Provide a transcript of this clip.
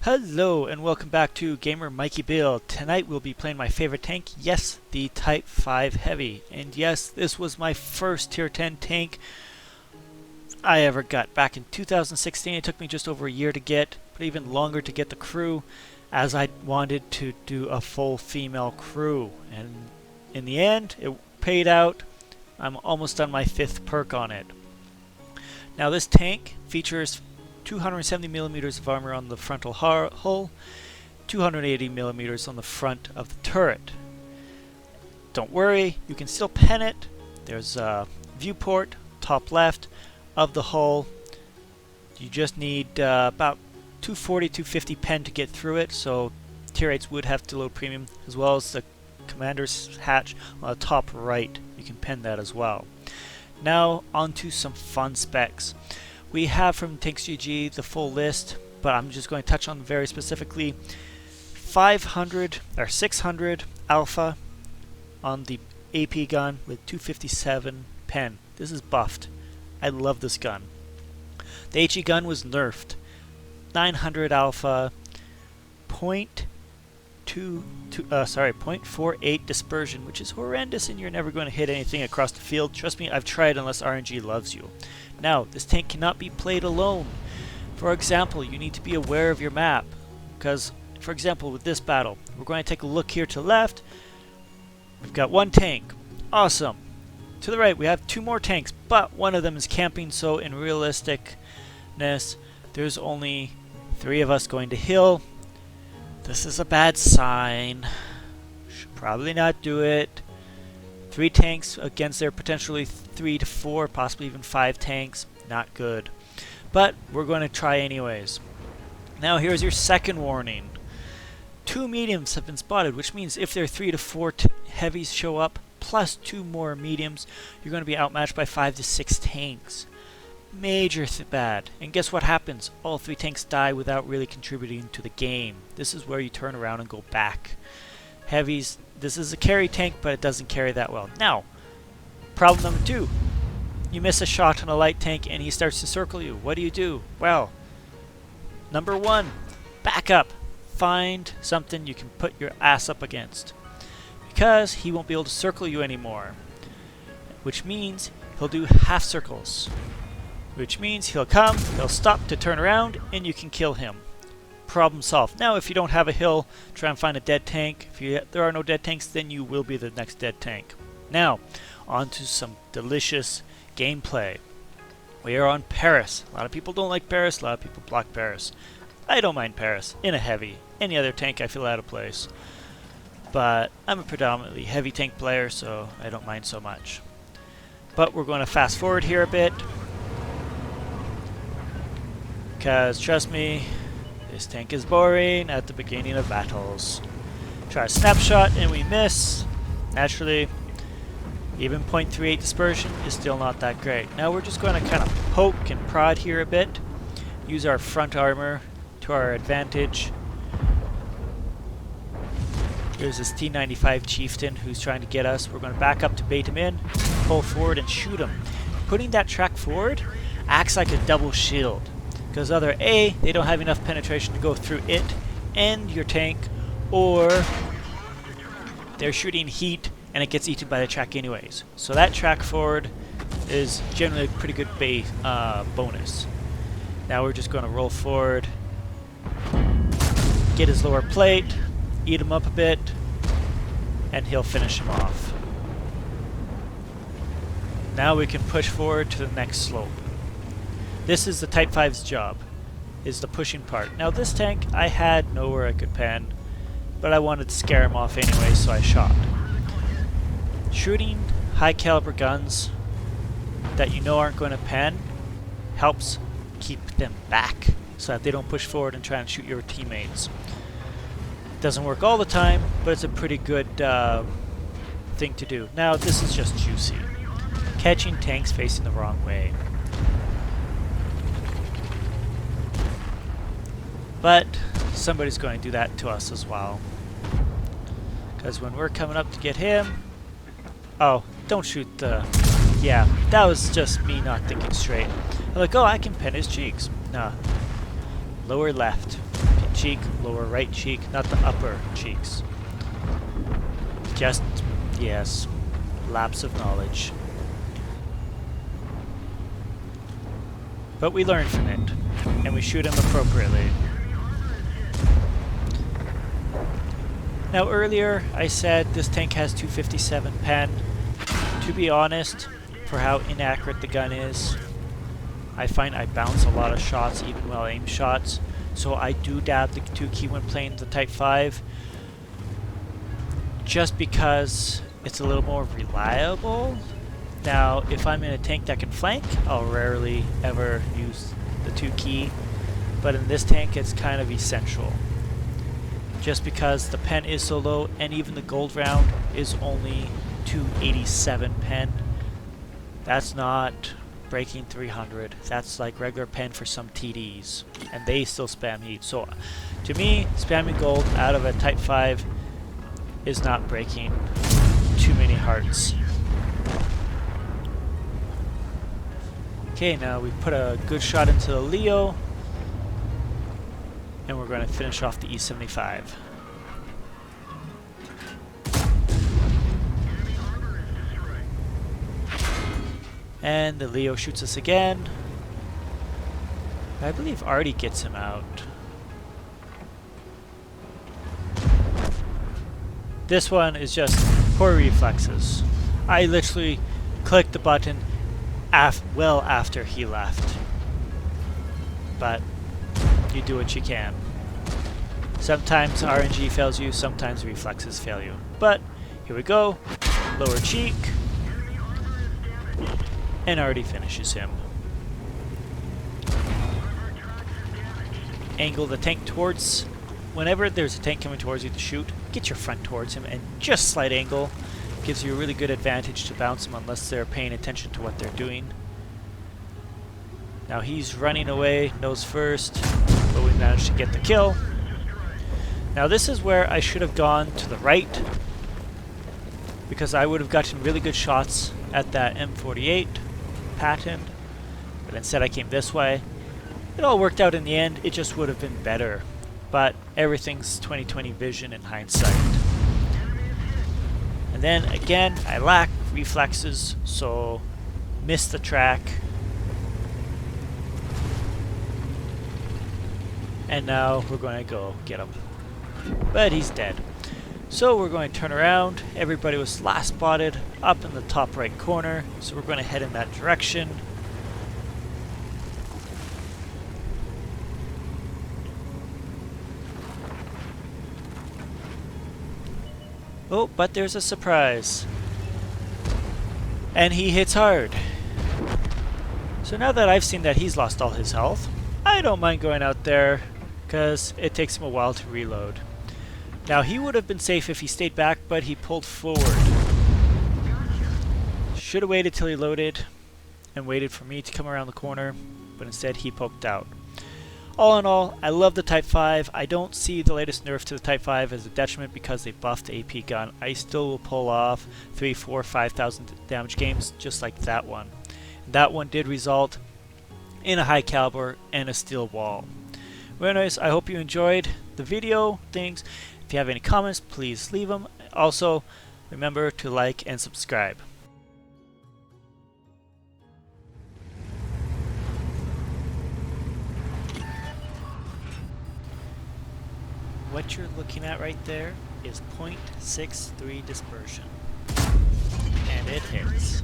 Hello and welcome back to Gamer Mikey Build. Tonight we'll be playing my favorite tank, yes, the Type 5 Heavy. And yes, this was my first Tier 10 tank I ever got. Back in 2016, it took me just over a year to get, but even longer to get the crew, as I wanted to do a full female crew. And in the end, it paid out. I'm almost done my 5th perk on it. Now this tank features 270 millimeters of armor on the frontal hull, 280 millimeters on the front of the turret. Don't worry, you can still pen it. There's a viewport, top left of the hull. You just need about 240-250 pen to get through it, so tier 8s would have to load premium, as well as the commander's hatch on the top right. You can pen that as well. Now onto some fun specs. We have from TanksGG the full list, but I'm just going to touch on very specifically 500 or 600 alpha on the AP gun with 257 pen. This is buffed. I love this gun. The HE gun was nerfed. 900 alpha, 0.48 dispersion, which is horrendous, and you're never going to hit anything across the field. Trust me, I've tried unless RNG loves you. Now, this tank cannot be played alone. For example, you need to be aware of your map, because, for example, with this battle, we're going to take a look here to the left. We've got one tank. Awesome. To the right, we have 2 more tanks, but one of them is camping, so in realisticness, there's only 3 of us going to hill. This is a bad sign. Should probably not do it. 3 tanks against their potentially 3 to 4, possibly even 5 tanks. Not good. But we're going to try anyways. Now here's your second warning. 2 mediums have been spotted, which means if there are 3 to 4 heavies show up, plus 2 more mediums, you're going to be outmatched by 5 to 6 tanks. Major bad. And guess what happens? All 3 tanks die without really contributing to the game. This is where you turn around and go back. Heavies, this is a carry tank, but it doesn't carry that well. Now, problem number 2. You miss a shot on a light tank and he starts to circle you. What do? Well, number 1, back up. Find something you can put your ass up against, because he won't be able to circle you anymore. Which means he'll do half circles. Which means he'll come, he'll stop to turn around, and you can kill him. Problem solved. Now, if you don't have a hill, try and find a dead tank. If there are no dead tanks, then you will be the next dead tank. Now, on to some delicious gameplay. We are on Paris. A lot of people don't like Paris, a lot of people block Paris. I don't mind Paris in a heavy. Any other tank I feel out of place. But I'm a predominantly heavy tank player, so I don't mind so much. But we're going to fast forward here a bit, because trust me, this tank is boring at the beginning of battles. Try a snapshot and we miss. Naturally, even 0.38 dispersion is still not that great. Now we're just going to kind of poke and prod here a bit. Use our front armor to our advantage. Here's this T95 Chieftain who's trying to get us. We're going to back up to bait him in, pull forward and shoot him. Putting that track forward acts like a double shield, because either A, they don't have enough penetration to go through it and your tank, or they're shooting heat and it gets eaten by the track anyways. So that track forward is generally a pretty good bonus. Now we're just going to roll forward, get his lower plate, eat him up a bit, and he'll finish him off. Now we can push forward to the next slope. This is the Type 5's job, is the pushing part. Now this tank, I had nowhere I could pen, but I wanted to scare him off anyway, so I shot. Shooting high caliber guns that you know aren't going to pen helps keep them back, so that they don't push forward and try and shoot your teammates. Doesn't work all the time, but it's a pretty good thing to do. Now this is just juicy. Catching tanks facing the wrong way. But somebody's going to do that to us as well. Because when we're coming up to get him... Oh, don't shoot the... Yeah, that was just me not thinking straight. I'm like, oh, I can pen his cheeks. Nah. Lower left. cheek, lower right cheek, not the upper cheeks. Just, yes, lapse of knowledge. But we learn from it, and we shoot him appropriately. Now earlier I said this tank has 257 pen. To be honest, for how inaccurate the gun is, I find I bounce a lot of shots, even well aimed shots, so I do dab the 2 key when playing the Type 5, just because it's a little more reliable. Now, if I'm in a tank that can flank, I'll rarely ever use the 2 key, but in this tank it's kind of essential. Just because the pen is so low, and even the gold round is only 287 pen. That's not breaking 300. That's like regular pen for some TDs, and they still spam heat. So, to me, spamming gold out of a Type 5 is not breaking too many hearts. Okay, now we put a good shot into the Leo, and we're going to finish off the E75. And the Leo shoots us again. I believe Artie gets him out. This one is just poor reflexes. I literally clicked the button well after he left. But you do what you can. Sometimes RNG fails you, sometimes reflexes fail you. But here we go. Lower cheek. And Artie finishes him. Angle the tank towards. Whenever there's a tank coming towards you to shoot, get your front towards him and just slight angle. Gives you a really good advantage to bounce them unless they're paying attention to what they're doing. Now he's running away, nose first, but we managed to get the kill. Now this is where I should have gone to the right, because I would have gotten really good shots at that M48 Patton, but instead I came this way. It all worked out in the end, it just would have been better, but everything's 20/20 vision in hindsight. And then again, I lack reflexes, so missed the track. And now we're going to go get him. But he's dead. So we're going to turn around. Everybody was last spotted up in the top right corner, so we're going to head in that direction. Oh, but there's a surprise. And he hits hard. So now that I've seen that he's lost all his health, I don't mind going out there, because it takes him a while to reload. Now he would have been safe if he stayed back, but he pulled forward. Should have waited till he loaded and waited for me to come around the corner, but instead he poked out. All in all, I love the Type 5. I don't see the latest nerf to the Type 5 as a detriment because they buffed the AP gun. I still will pull off 3, 4, 5,000 damage games just like that one. That one did result in a high caliber and a steel wall. Well, anyways, I hope you enjoyed the video things. If you have any comments, please leave them. Also, remember to like and subscribe. What you're looking at right there is 0.63 dispersion. And it hits.